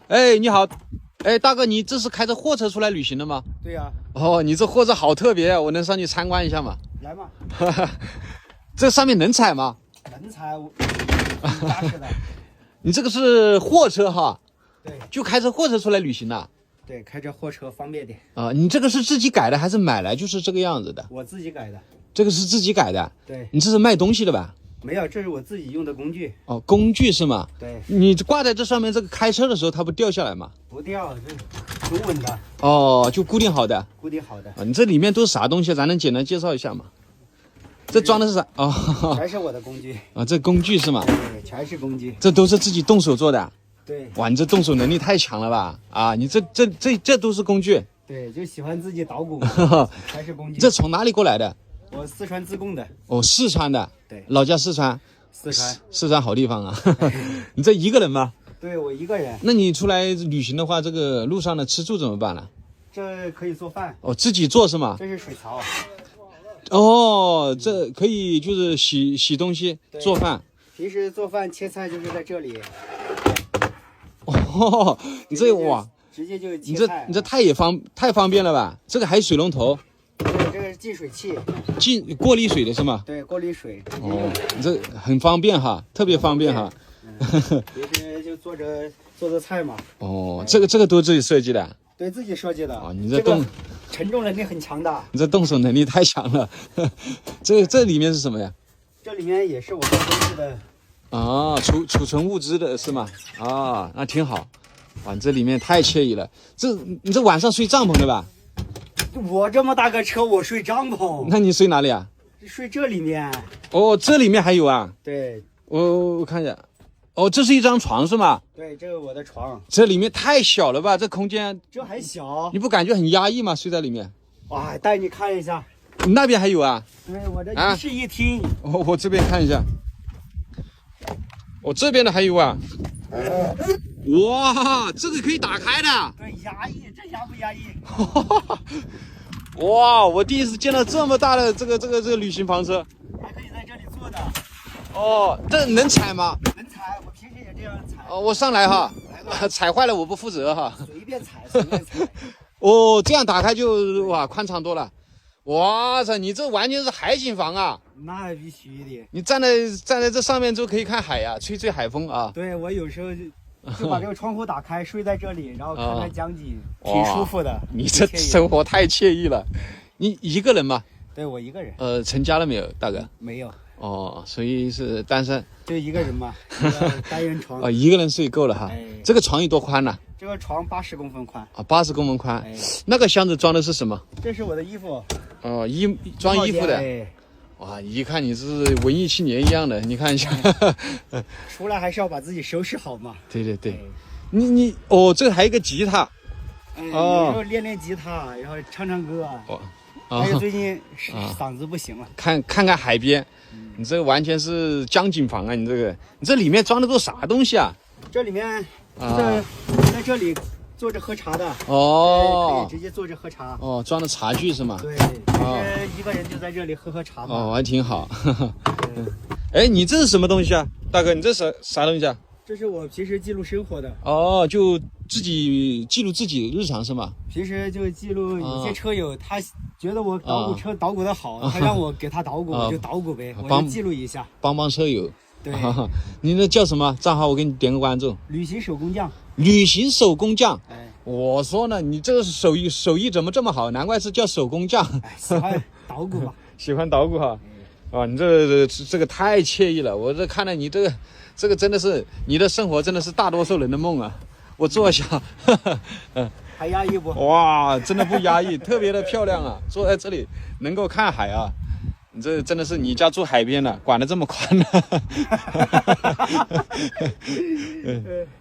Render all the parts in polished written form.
哎，你好，哎，大哥，你这是开着货车出来旅行的吗？对呀、哦，你这货车好特别，我能上去参观一下吗？来嘛，这上面能踩吗？能踩，很扎实的。你这个是货车哈，对就开着货车出来旅行的对，开着货车方便点。啊？你这个是自己改的还是买来就是这个样子的？我自己改的。这个是自己改的，对，你这是卖东西的吧？没有，这是我自己用的工具。哦，工具是吗？对，你挂在这上面，这个开车的时候它不掉下来吗？不掉，这很稳的，哦，就固定好的固定好的，啊。你这里面都是啥东西？咱能简单介绍一下吗？这装的是啥？哦，全是我的工具。啊，这工具是吗？对，全是工具。这都是自己动手做的。对哇，你这动手能力太强了吧？啊，你这都是工具，对，就喜欢自己捣鼓嘛，全是工具。这从哪里过来的？我四川自贡的。哦，四川的。对，老家四川。四川。四川好地方啊。你这一个人吗？对，我一个人。那你出来旅行的话，这个路上的吃住怎么办呢？这可以做饭。哦，自己做是吗？这是水槽。哦，这可以就是洗东西、对做饭。平时做饭切菜就是在这里。哦，你这哇，直接就你这切菜。太方便了吧？这个还有水龙头，对，这个是净水器。过滤水的是吗？对，过滤水。哦，你这很方便哈，特别方便哈。平时就做菜嘛。哦，这个都自己设计的。对自己设计的。哦，你这动承重能力很强的。你这动手能力太强了。这里面是什么呀？这里面也是我们工具的。啊，储存物资的是吗？啊，那挺好。哇，这里面太惬意了。你这晚上睡帐篷的吧？我这么大个车，我睡帐篷。那你睡哪里啊？睡这里面。哦，这里面还有啊。对。我看一下。哦，这是一张床是吗？对，这是我的床。这里面太小了吧？这空间。这还小。你不感觉很压抑吗？睡在里面。哇，带你看一下。你那边还有啊？对，我这一室一厅。我这边看一下。我这边的还有啊。哇，这个可以打开的。对，压抑，这压不压抑？哇，我第一次见到这么大的这个旅行房车。还可以在这里坐的。哦，这能踩吗？能踩，我平时也这样踩。哦，我上来哈，踩坏了我不负责哈。随便踩，随便踩。哦，这样打开就哇宽敞多了。哇塞，你这完全是海景房啊！那必须的。你站在这上面就可以看海呀，吹海风啊。对，我有时候就把这个窗户打开，睡在这里，然后看看江景，挺舒服的。你这生活太惬意了。你一个人吗？对，我一个人。成家了没有，大哥？没有。哦，所以是单身。就一个人嘛，一个单人床。哦，一个人睡够了哈。这个床有多宽呢？这个床80公分宽。啊，80公分宽。那个箱子装的是什么？这是我的衣服。哦，装衣服的。哇，一看你是文艺青年一样的，你看一下。出来还是要把自己收拾好嘛。对对对。你哦，这还有一个吉他。有时候练吉他，然后唱歌。哦。还有最近嗓子不行了。看海边。你这个完全是江景房啊！你这里面装的都啥东西啊？这里面在这里坐着喝茶的。哦，可以直接坐着喝茶。哦，装的茶具是吗？对，一个人就在这里喝茶嘛。哦，还挺好。哎，你这是什么东西啊，大哥？你这是啥东西啊？这是我平时记录生活的。哦，就自己记录自己日常是吗？平时就记录有些车友，他觉得我捣鼓车捣鼓的好，他让我给他捣鼓，我就捣鼓呗，我就记录一下，帮车友。对。你那叫什么账号？我给你点个关注。旅行手工匠。旅行手工匠。哎，我说呢，你这个手艺怎么这么好？难怪是叫手工匠。喜欢捣鼓嘛。喜欢捣鼓哈。啊，你这个太惬意了！我这看了你这个真的是你的生活，真的是大多数人的梦啊！我坐下，还压抑不？哇，真的不压抑，特别的漂亮啊！坐在这里能够看海啊，你这真的是你家住海边的，管得这么宽呢。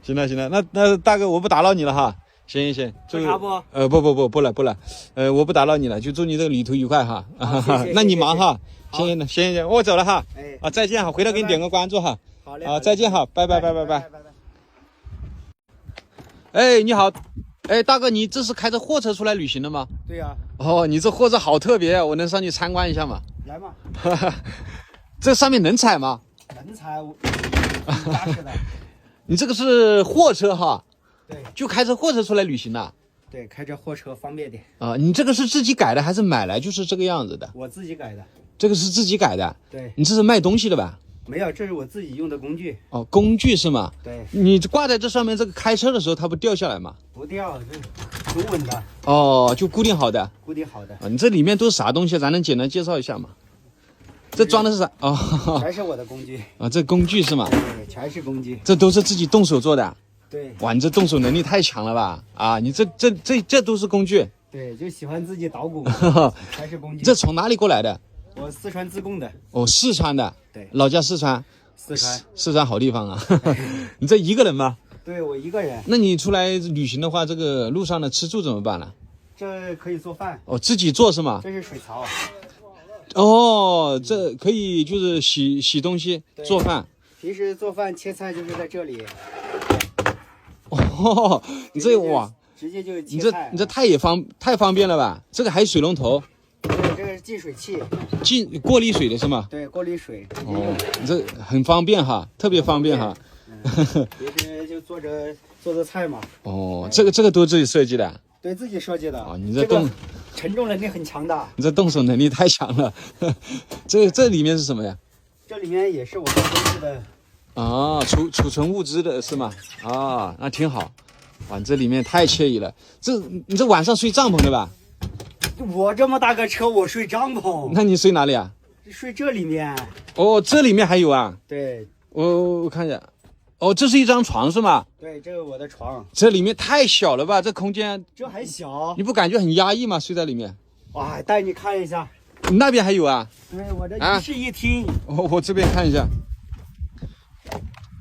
行了，那大哥我不打扰你了哈。行，喝茶不？不了，我不打扰你了，就祝你这个旅途愉快哈。那你忙哈。行，我走了哈。再见哈，回头给你点个关注哈。好嘞。再见哈，拜拜。哎，你好，哎，大哥，你这是开着货车出来旅行的吗？对呀。哦，你这货车好特别，我能上去参观一下吗？来嘛。这上面能踩吗？能踩，很扎实的。你这个是货车哈？对。就开着货车出来旅行了。对，开着货车方便点。啊，你这个是自己改的还是买来就是这个样子的？我自己改的。这个是自己改的。对，你这是卖东西的吧？没有，这是我自己用的工具。哦，工具是吗？对，你挂在这上面，这个开车的时候它不掉下来吗？不掉，这很稳的。哦，就固定好的。固定好的。啊，你这里面都是啥东西？咱能简单介绍一下吗？这装的是啥？哦，全是我的工具。啊，这工具是吗？对，全是工具。这都是自己动手做的。对，哇，你这动手能力太强了吧？啊，你这都是工具。对，就喜欢自己捣鼓，全是工具。这从哪里过来的？我四川自贡的。哦，四川的。对，老家四川。四川好地方啊。你这一个人吗？对，我一个人。那你出来旅行的话，这个路上的吃住怎么办呢？这可以做饭。哦，自己做是吗？这是水槽。哦，这可以就是洗东西做饭。平时做饭切菜就是在这里。哦，你这哇，直接就切菜。你这太方便了吧？这个还有水龙头。对，这个是净水器。过滤水的是吗？对，过滤水。哦，你这很方便哈，特别方便哈。平时就做着菜嘛。哦，这个都自己设计的。对自己设计的。哦，你这承重能力很强大。你这动手能力太强了。这里面是什么呀？这里面也是我们公司的。啊，储存物资的是吗？啊，那挺好。哇，这里面太惬意了。你这晚上睡帐篷对吧？我这么大个车，我睡帐篷。那你睡哪里啊？睡这里面。哦，这里面还有啊？对。我看一下。哦，这是一张床是吗？对，这是我的床。这里面太小了吧？这空间。这还小。你不感觉很压抑吗？睡在里面。哇，带你看一下。那边还有啊？对，我这一室一厅。我这边看一下。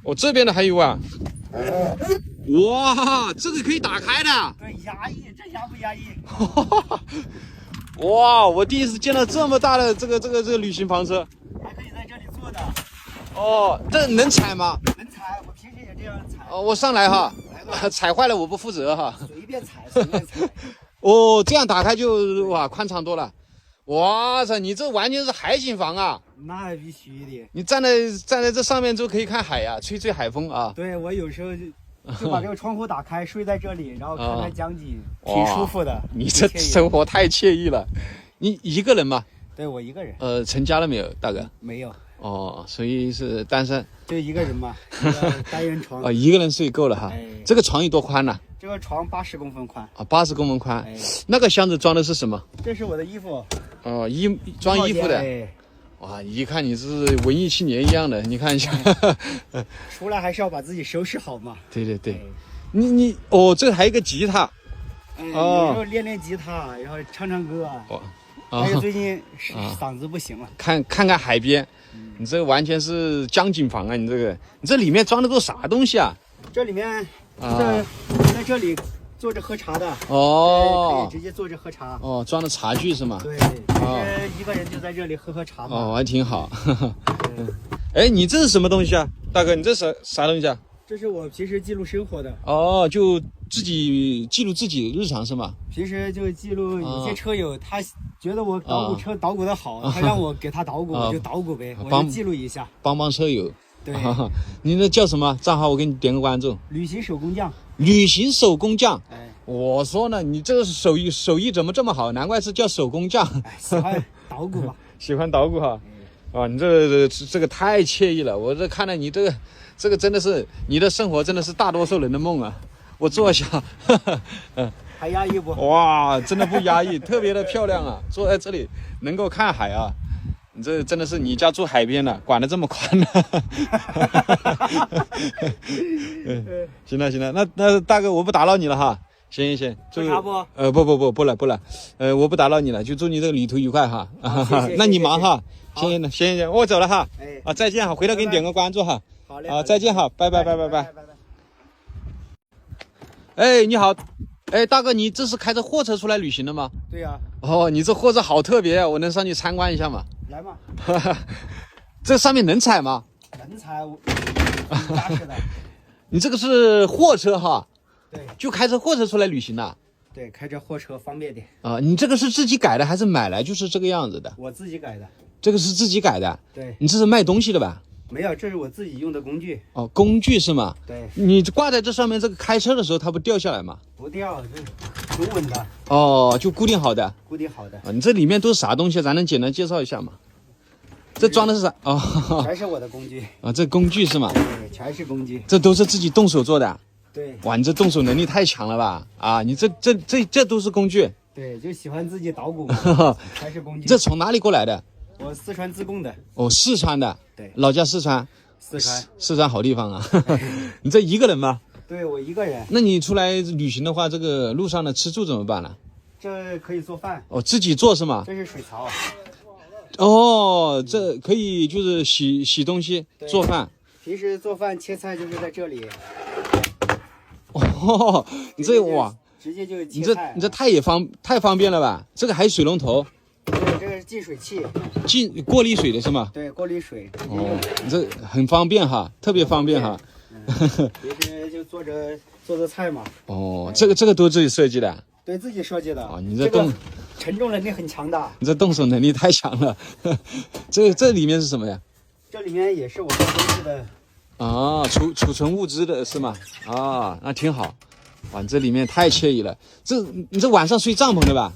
我这边的还有啊。哇，这个可以打开的。对，压抑，这压不压抑？哇，我第一次见到这么大的这个旅行房车。还可以在这里坐的。哦，这能踩吗？能踩，我平时也这样踩。哦，我上来哈，踩坏了我不负责哈。随便踩，随便踩。哦，这样打开就哇宽敞多了。哇塞，你这完全是海景房啊！那必须的。你站在这上面就可以看海呀，吹海风啊。对，我有时候就把这个窗户打开，睡在这里，然后看看江景，挺舒服的。你这生活太惬意了。你一个人吗？对，我一个人。成家了没有，大哥？没有。哦，所以是单身。就一个人嘛，单人床。哦，一个人睡够了哈。这个床有多宽呢？这个床80公分宽。啊，80公分宽。那个箱子装的是什么？这是我的衣服。哦，装衣服的。哇，一看你是文艺青年一样的，你看一下。出来还是要把自己收拾好嘛。对对对。你哦，这还有一个吉他。有时候练吉他，然后唱歌。哦。但是最近嗓子不行了。看海边。你这完全是江景房啊！你这里面装的都啥东西啊？这里面在这里坐着喝茶的。哦，可以直接坐着喝茶。哦，装的茶具是吗？对，一个人就在这里喝茶嘛。哦，还挺好。哎，你这是什么东西啊，大哥？你这是啥东西啊？这是我平时记录生活的。哦，就自己记录自己日常是吗？平时就记录有些车友他觉得我捣鼓车捣鼓的好，他让我给他捣鼓，我就捣鼓呗，我就记录一下，帮车友。对。你那叫什么账号？我给你点个关注。旅行手工匠。旅行手工匠。哎，我说呢，你这个手艺怎么这么好？难怪是叫手工匠。喜欢捣鼓吧？喜欢捣鼓哈。啊，你这个太惬意了！我这看了你这个真的是你的生活，真的是大多数人的梦啊！我坐下，还压抑不？哇，真的不压抑，特别的漂亮啊！坐在这里能够看海啊！你这真的是你家住海边的，管得这么宽呢？行了，那大哥我不打扰你了哈。行，喝茶不？不了，我不打扰你了，就祝你这个旅途愉快哈。那你忙哈。行，我走了哈。再见哈，回头给你点个关注哈。好嘞。再见哈，拜拜。哎，你好，哎，大哥，你这是开着货车出来旅行的吗？对呀。哦，你这货车好特别啊，我能上去参观一下吗？来嘛。这上面能踩吗？能踩，扎实的。你这个是货车哈？对。就开着货车出来旅行的？对，开着货车方便点。啊，你这个是自己改的还是买来就是这个样子的？我自己改的。这个是自己改的。对。你这是卖东西的吧？没有，这是我自己用的工具。哦，工具是吗？对，你挂在这上面，这个开车的时候它不掉下来吗？不掉，这很稳的。哦，就固定好的。固定好的。啊，你这里面都是啥东西？咱能简单介绍一下吗？这装的是啥？哦，全是我的工具。啊，这工具是吗？对，全是工具。这都是自己动手做的。对。哇，你这动手能力太强了吧？啊，你这都是工具。对，就喜欢自己捣鼓嘛，全是工具。这从哪里过来的？我四川自贡的。哦，四川的。对，老家四川。四川好地方啊。你这一个人吗？对，我一个人。那你出来旅行的话，这个路上的吃住怎么办呢？这可以做饭。哦，自己做是吗？这是水槽。哦，这可以就是洗东西做饭。平时做饭切菜就是在这里。哦，你这哇，直接就切菜。你这太方便了吧？这个还有水龙头。对，这个是净水器。过滤水的是吗？对，过滤水。哦，你这很方便哈，特别方便哈。平时就做着菜嘛。哦，这个都自己设计的。对自己设计的。哦，你这承重能力很强的。你这动手能力太强了。这里面是什么呀？这里面也是我们公司的。啊，储存物资的是吗？啊，那挺好。哇，这里面太惬意了。你这晚上睡帐篷对吧？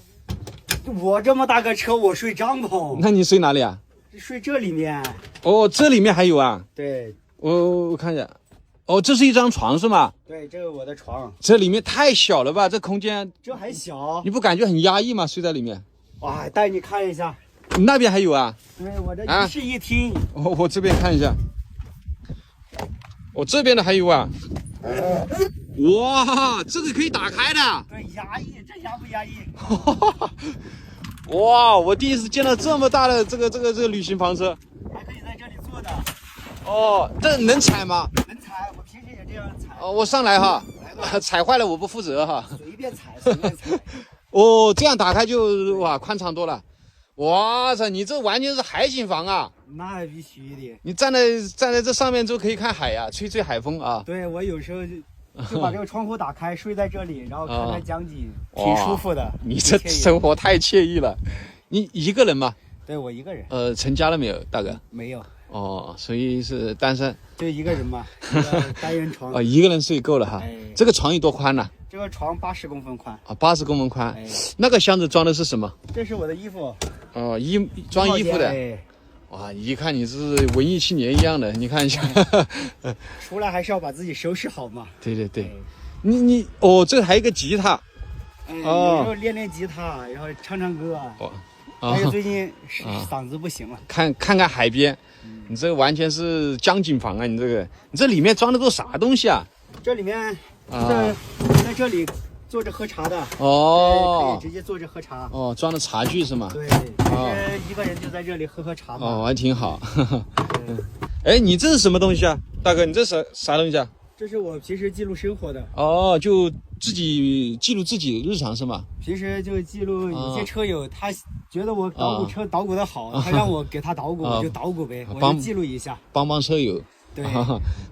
我这么大个车，我睡帐篷。那你睡哪里啊？睡这里面。哦，这里面还有啊？对。我看一下。哦，这是一张床是吗？对，这是我的床。这里面太小了吧？这空间。这还小。你不感觉很压抑吗？睡在里面。哇，带你看一下。你那边还有啊？对，我这一室一厅。我这边看一下。我这边的还有啊。哇，这个可以打开的。对，压抑，这压不压抑？哇，我第一次见到这么大的这个旅行房车。还可以在这里坐的。哦，这能踩吗？能踩，我平时也这样踩。哦，我上来哈，踩坏了我不负责哈。随便踩，随便踩。哦，这样打开就哇宽敞多了。哇塞，你这完全是海景房啊！那必须的。你站在这上面就可以看海呀，吹海风啊。对，我有时候就把这个窗户打开，睡在这里，然后看看江景，挺舒服的。你这生活太惬意了。你一个人吗？对，我一个人。成家了没有，大哥？没有。哦，所以是单身。就一个人嘛，一个单人床。一个人睡够了哈。这个床有多宽呢？这个床80公分宽。啊，80公分宽。那个箱子装的是什么？这是我的衣服。哦，装衣服的。哇，一看你是文艺青年一样的，你看一下。出来还是要把自己收拾好嘛。对对对。你哦，这还有一个吉他。有时候练练吉他，然后唱唱歌。但是最近嗓子不行了。看看海边。你这个完全是江景房啊！你这里面装的都啥东西啊？这里面在这里坐着喝茶的。哦，可以直接坐着喝茶。哦，装的茶具是吗？对，一个人就在这里喝茶嘛。哦，还挺好。哎，你这是什么东西啊，大哥？你这是啥东西啊？这是我平时记录生活的。哦，就自己记录自己日常是吗？平时就记录有些车友，他觉得我捣鼓车捣鼓的好，他让我给他捣鼓，我就捣鼓呗，我就记录一下，帮车友。对，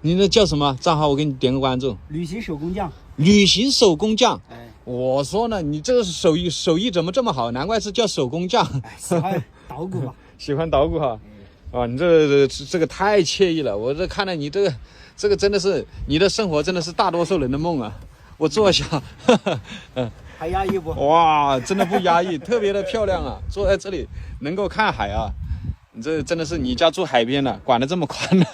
你那叫什么账号？我给你点个关注。旅行手工匠。旅行手工匠。哎，我说呢，你这个手艺怎么这么好？难怪是叫手工匠。喜欢捣鼓吧？喜欢捣鼓哈。啊，你这个太惬意了！我这看了你这个真的是你的生活，真的是大多数人的梦啊！我坐下，还压抑不？哇，真的不压抑，特别的漂亮啊！坐在这里能够看海啊！你这真的是你家住海边的，管得这么宽呢？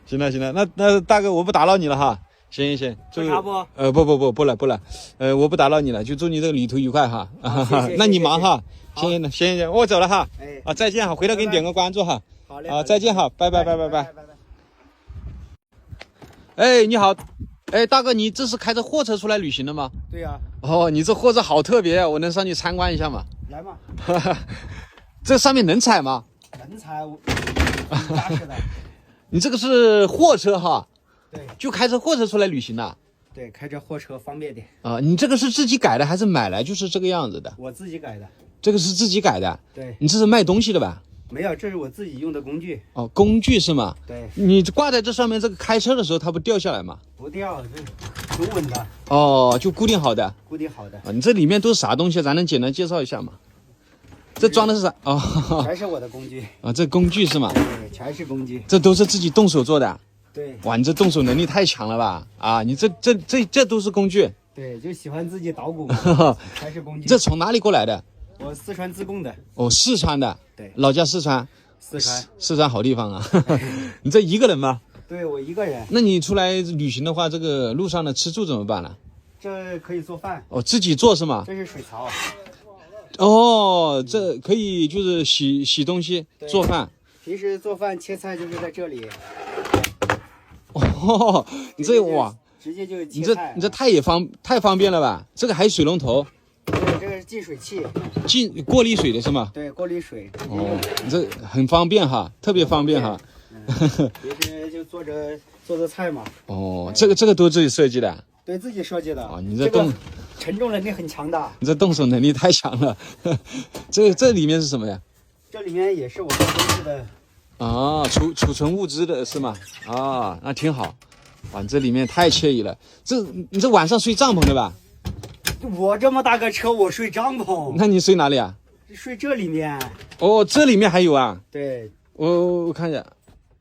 行了，那大哥我不打扰你了哈。行，喝茶不？不了，我不打扰你了，就祝你这个旅途愉快哈。那你忙哈。行，我走了哈。再见哈，回头给你点个关注哈。好嘞。再见哈，拜拜。哎，你好，哎，大哥，你这是开着货车出来旅行的吗？对呀。哦，你这货车好特别，我能上去参观一下吗？来嘛。这上面能踩吗？能踩，扎实的。你这个是货车哈？对。就开着货车出来旅行的？对，开着货车方便点。你这个是自己改的还是买来就是这个样子的？我自己改的。这个是自己改的。对。你这是卖东西的吧？没有，这是我自己用的工具。哦，工具是吗？对。你挂在这上面，这个开车的时候它不掉下来吗？不掉，这很稳的。哦，就固定好的。固定好的。你这里面都是啥东西？咱能简单介绍一下吗？这装的是啥？哦，全是我的工具啊，这工具是吗？对，全是工具。这都是自己动手做的。对，哇，你这动手能力太强了吧？啊，你这都是工具。对，就喜欢自己捣鼓嘛，全是工具。这从哪里过来的？我四川自贡的。哦，四川的。对，老家四川。四川好地方啊！你这一个人吗？对，我一个人。那你出来旅行的话，这个路上的吃住怎么办呢？这可以做饭。哦，自己做是吗？这是水槽。哦，这可以就是洗东西、做饭。平时做饭切菜就是在这里。哦，你这哇，直接就切菜。你这太方便了吧？这个还有水龙头。对，这个是净水器。过滤水的是吗？对，过滤水。哦，你这很方便哈，特别方便哈。平时就做着菜嘛。哦，这个都自己设计的。对自己设计的。哦，你这承重能力很强大。你这动手能力太强了。这里面是什么呀？这里面也是我们公司的。啊，储存物资的是吗？啊，那挺好。哇，这里面太惬意了。你这晚上睡帐篷的吧？我这么大个车，我睡帐篷。那你睡哪里啊？睡这里面。哦，这里面还有啊？对。我看一下。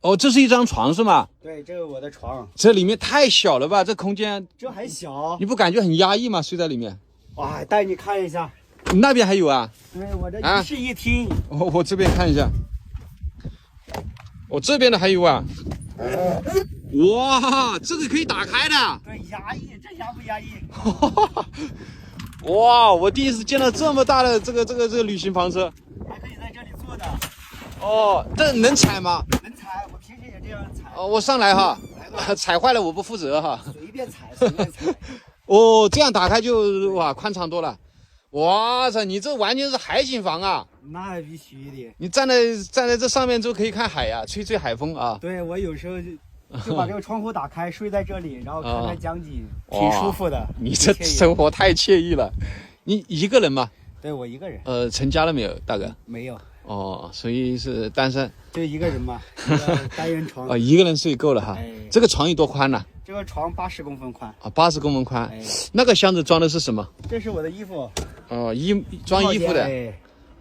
哦，这是一张床是吗？对，这是我的床。这里面太小了吧？这空间。这还小。你不感觉很压抑吗？睡在里面。哇，带你看一下。你那边还有啊？对，我这一室一厅。我这边看一下。我这边的还有啊。哇，这个可以打开的。对，压抑，这压不压抑？哇，我第一次见到这么大的这个旅行房车。还可以在这里坐的。哦，这能踩吗？能踩，我平时也这样踩。哦，我上来哈，踩坏了我不负责哈。随便踩，随便踩。哦，这样打开就哇宽敞多了。哇塞，你这完全是海景房啊！那必须的。你站在这上面就可以看海呀，吹海风啊。对，我有时候就把这个窗户打开，睡在这里，然后看看江景，挺舒服的。你这生活太惬意了。你一个人吗？对，我一个人。成家了没有，大哥？没有。哦，所以是单身。就一个人嘛，一个单人床。哦，一个人睡够了哈。这个床有多宽呢？这个床80公分宽。啊，80公分宽。那个箱子装的是什么？这是我的衣服。哦，装衣服的。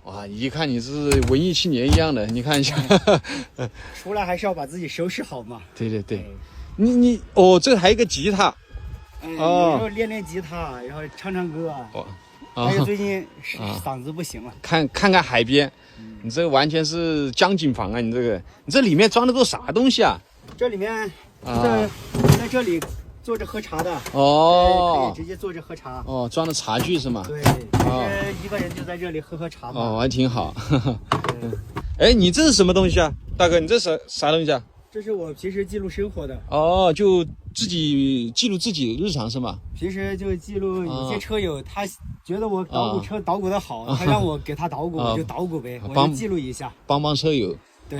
哇，一看你是文艺青年一样的，你看一下。出来还是要把自己收拾好嘛。对对对。你哦，这还有一个吉他。有时候练吉他，然后唱歌。哦。还有最近嗓子不行了。看海边。你这完全是江景房啊！你这里面装的都啥东西啊？这里面在这里坐着喝茶的。哦，可以直接坐着喝茶。哦，装的茶具是吗？对，一个人就在这里喝茶嘛。哦，还挺好。哎，你这是什么东西啊，大哥？你这是啥东西啊？这是我平时记录生活的。哦，就自己记录自己日常是吗？平时就记录有些车友，他觉得我捣鼓车捣鼓的好，他让我给他捣鼓，我就捣鼓呗，我就记录一下，帮车友。对，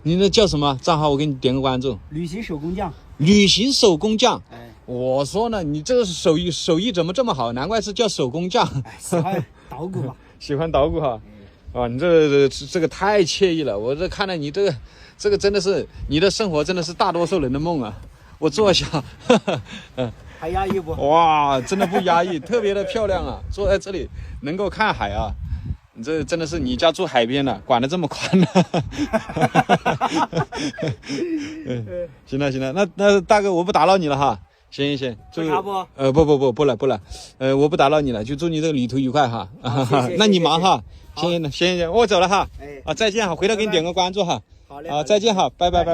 你那叫什么账号？我给你点个关注。旅行手工匠。旅行手工匠。哎，我说呢，你这个手艺怎么这么好？难怪是叫手工匠。喜欢捣鼓吧？喜欢捣鼓哈。啊，你这个太惬意了！我这看了你这个真的是你的生活，真的是大多数人的梦啊！我坐下，还压抑不？哇，真的不压抑，特别的漂亮啊！坐在这里能够看海啊，你这真的是你家住海边的，管得这么宽呢。行了，那大哥我不打扰你了哈。行，喝茶不？不了，我不打扰你了，就祝你这个旅途愉快哈。那你忙哈。行，我走了哈。啊，再见哈，回头给你点个关注哈。好嘞。啊，再见哈，拜拜。